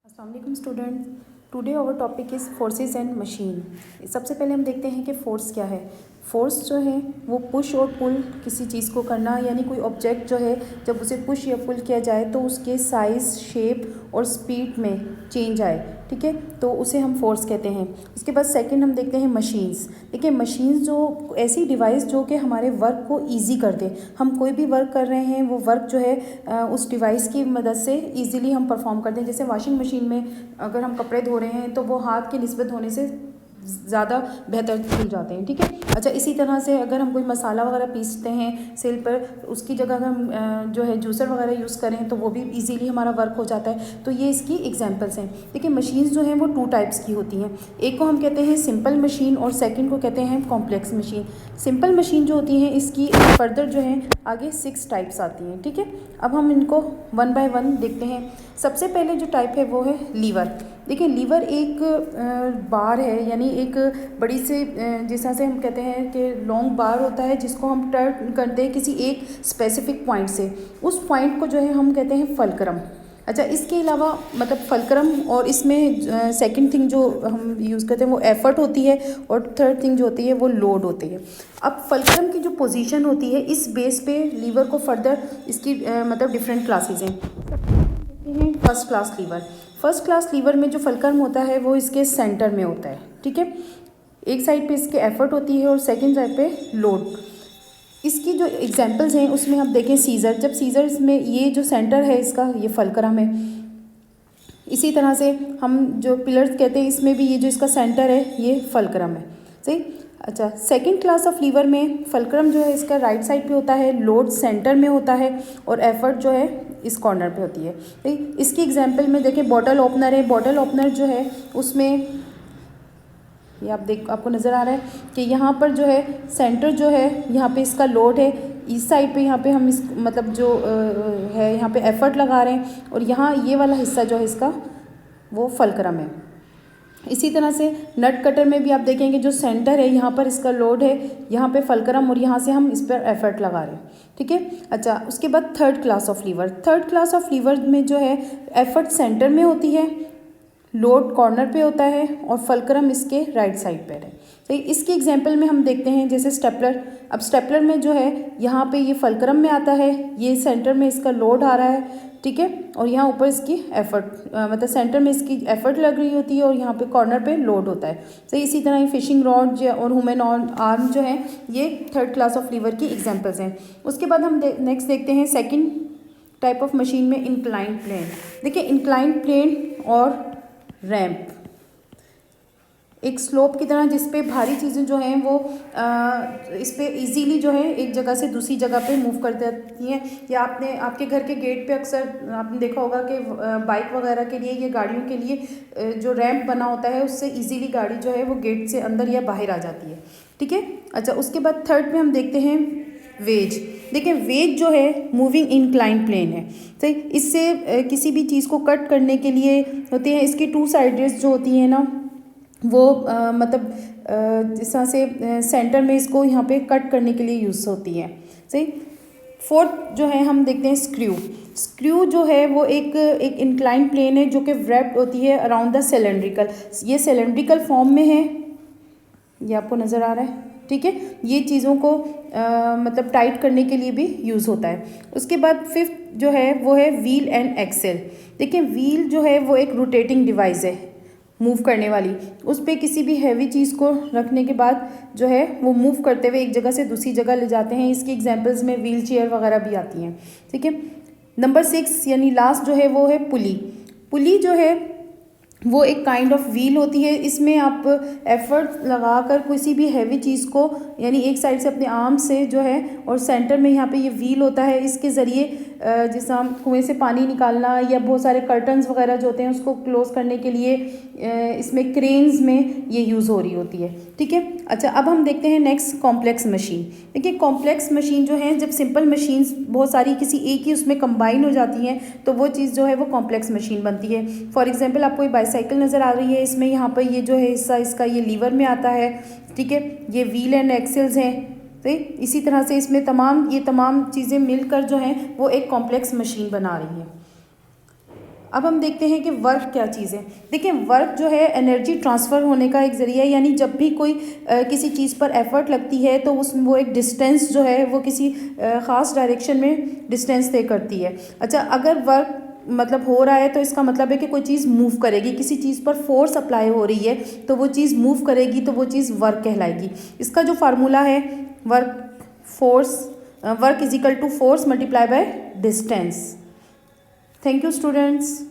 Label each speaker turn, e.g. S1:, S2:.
S1: अस्सलाम वालेकुम student. Today our topic is forces and machine. सबसे पहले हम देखते हैं कि फ़ोर्स क्या है। फ़ोर्स जो है वो पुश और पुल किसी चीज़ को करना, यानी कोई ऑब्जेक्ट जो है जब उसे पुश या पुल किया जाए तो उसके साइज़, शेप और स्पीड में चेंज आए, ठीक है, तो उसे हम फोर्स कहते हैं। इसके बाद सेकंड हम देखते हैं मशीन्स। देखिए मशीन्स जो ऐसी डिवाइस जो कि हमारे वर्क को इजी कर दे। हम कोई भी वर्क कर रहे हैं वो वर्क जो है उस डिवाइस की मदद से इजीली हम परफॉर्म कर दें। जैसे वॉशिंग मशीन में अगर हम कपड़े धो रहे हैं तो वो हाथ की निस्बत धोने से ज़्यादा बेहतर धुल जाते हैं, ठीक है। अच्छा, इसी तरह से अगर हम कोई मसाला वगैरह पीसते हैं सिल पर, उसकी जगह अगर हम जो है जूसर वगैरह यूज़ करें तो वो भी इजीली हमारा वर्क हो जाता है। तो ये इसकी एग्जांपल्स हैं। देखिए मशीन्स जो हैं वो 2 टाइप्स की होती हैं। एक को हम कहते हैं सिंपल मशीन और सेकंड को कहते हैं कॉम्प्लेक्स मशीन। सिंपल मशीन जो होती हैं इसकी फर्दर जो है आगे 6 टाइप्स आती हैं, ठीक है। अब हम इनको वन बाय वन देखते हैं। सबसे पहले जो टाइप है वो है लीवर। देखिए लीवर एक बार है, यानी एक बड़ी से जिस तरह से हम कहते हैं कि लॉन्ग बार होता है जिसको हम टर्न करते हैं किसी एक स्पेसिफिक पॉइंट से। उस पॉइंट को जो है हम कहते हैं फलक्रम। अच्छा, इसके अलावा मतलब फलक्रम और इसमें सेकंड थिंग जो हम यूज़ करते हैं वो एफर्ट होती है और थर्ड थिंग जो होती है वो लोड होती है। अब फलक्रम की जो पोजीशन होती है इस बेस पे लीवर को फर्दर इसकी मतलब डिफरेंट क्लासेस हैं। First class lever. First class lever में जो फलक्रम होता है वो इसके सेंटर में होता है, ठीक है। एक साइड पे इसके एफर्ट होती है और सेकंड साइड पे लोड। इसकी जो एग्जांपल्स हैं उसमें हम देखें सीज़र। जब सीज़र्स में ये जो सेंटर है इसका ये फलक्रम है। इसी तरह से हम जो पिलर्स कहते हैं इसमें भी ये जो इसका सेंटर है ये फलक्रम है, सही। अच्छा, सेकंड क्लास ऑफ लीवर में फलक्रम जो है इसका राइट साइड पे होता है, लोड सेंटर में होता है और एफर्ट जो है इस कॉर्नर पे होती है, ठीक। इसकी एग्जांपल में देखें बॉटल ओपनर है। बॉटल ओपनर जो है उसमें ये आपको नज़र आ रहा है कि यहाँ पर जो है सेंटर जो है यहाँ पे इसका लोड है, इस साइड पे यहाँ पे हम इस मतलब जो है यहाँ पे एफर्ट लगा रहे हैं और यहाँ ये वाला हिस्सा जो है इसका वो फलक्रम है। इसी तरह से नट कटर में भी आप देखेंगे जो सेंटर है यहाँ पर इसका लोड है, यहाँ पे फलक्रम और यहाँ से हम इस पर एफर्ट लगा रहे हैं, ठीक है। अच्छा, उसके बाद third class of lever. Third class of lever में जो है एफर्ट सेंटर में होती है, लोड कॉर्नर पे होता है और फलक्रम इसके राइट साइड पर है, तो इसकी एग्जांपल में हम देखते हैं जैसे स्टेपलर। अब स्टेपलर में जो है यहाँ पे ये फलक्रम में आता है, ये सेंटर में इसका लोड आ रहा है, ठीक है, और यहाँ ऊपर इसकी एफर्ट मतलब सेंटर में इसकी एफर्ट लग रही होती है और यहाँ पे कॉर्नर पे लोड होता है। तो इसी तरह ये फिशिंग रॉड और ह्यूमन आर्म जो है ये थर्ड क्लास ऑफ लीवर की एग्जांपल्स हैं। उसके बाद हम नेक्स्ट देखते हैं सेकंड टाइप ऑफ मशीन में इंक्लाइंड प्लेन। देखिए इंक्लाइंड प्लेन और रैंप एक स्लोप की तरह जिस पे भारी चीज़ें जो हैं वो इस पे इजीली जो है एक जगह से दूसरी जगह पे मूव कर जाती हैं। या आपके घर के गेट पे अक्सर आपने देखा होगा कि बाइक वगैरह के लिए या गाड़ियों के लिए जो रैंप बना होता है उससे इजीली गाड़ी जो है वो गेट से अंदर या बाहर आ जाती है, ठीक है। अच्छा, उसके बाद थर्ड में हम देखते हैं वेज। देखिए वेज जो है मूविंग इंक्लाइन प्लेन है, तो इससे किसी भी चीज़ को कट करने के लिए होते हैं। इसकी 2 साइड्स जो होती हैं ना वो मतलब जिस तरह से सेंटर में इसको यहाँ पे कट करने के लिए यूज़ होती है, सही। फोर्थ जो है हम देखते हैं स्क्रू। स्क्रू जो है वो एक इंक्लाइन प्लेन है जो कि व्रैप्ड होती है अराउंड द सिलेंड्रिकल। ये सिलेंड्रिकल फॉर्म में है, ये आपको नज़र आ रहा है, ठीक है। ये चीज़ों को मतलब टाइट करने के लिए भी यूज़ होता है। उसके बाद फिफ्थ जो है वो है व्हील एंड एक्सेल। देखिए व्हील जो है वो एक रोटेटिंग डिवाइस है, मूव करने वाली। उस पर किसी भी हैवी चीज़ को रखने के बाद जो है वो मूव करते हुए एक जगह से दूसरी जगह ले जाते हैं। इसकी एग्जांपल्स में व्हील चेयर वगैरह भी आती हैं, ठीक है। नंबर 6 यानी लास्ट जो है वो है पुली। पुली जो है वो एक काइंड ऑफ व्हील होती है। इसमें आप एफर्ट लगाकर किसी भी हैवी चीज़ को यानी एक साइड से अपने आर्म से जो है और सेंटर में यहाँ पे ये व्हील होता है, इसके ज़रिए जैसे हम कुएं से पानी निकालना या बहुत सारे कर्टन्स वगैरह जो होते हैं उसको क्लोज करने के लिए इसमें क्रेन्स में ये यूज़ हो रही होती है, ठीक है। अच्छा, अब हम देखते हैं नेक्स्ट कॉम्प्लेक्स मशीन। देखिए कॉम्प्लेक्स मशीन जो है जब सिंपल मशीन्स बहुत सारी किसी एक ही उसमें कंबाइन हो जाती हैं तो वो चीज़ जो है वो कॉम्प्लेक्स मशीन बनती है। फॉर एग्जांपल आपको ये बाईसाइकिल नज़र आ रही है, इसमें यहाँ पर ये जो है हिस्सा इसका ये लीवर में आता है, ठीक है। ये व्हील एंड एक्सेल्स हैं, तो इसी तरह से इसमें तमाम चीज़ें मिलकर जो हैं वो एक कॉम्प्लेक्स मशीन बना रही हैं। अब हम देखते हैं कि वर्क क्या चीज़ है। देखिए, वर्क जो है एनर्जी ट्रांसफ़र होने का एक ज़रिया है, यानी जब भी कोई किसी चीज़ पर एफर्ट लगती है तो उसमें वो एक डिस्टेंस जो है वो किसी ख़ास डायरेक्शन में डिस्टेंस तय करती है। अच्छा, अगर वर्क मतलब हो रहा है तो इसका मतलब है कि कोई चीज़ मूव करेगी, किसी चीज़ पर फोर्स अप्लाई हो रही है तो वो चीज़ मूव करेगी, तो वो चीज़ वर्क कहलाएगी। इसका जो फार्मूला है, work is equal to force multiply by distance. Thank you students.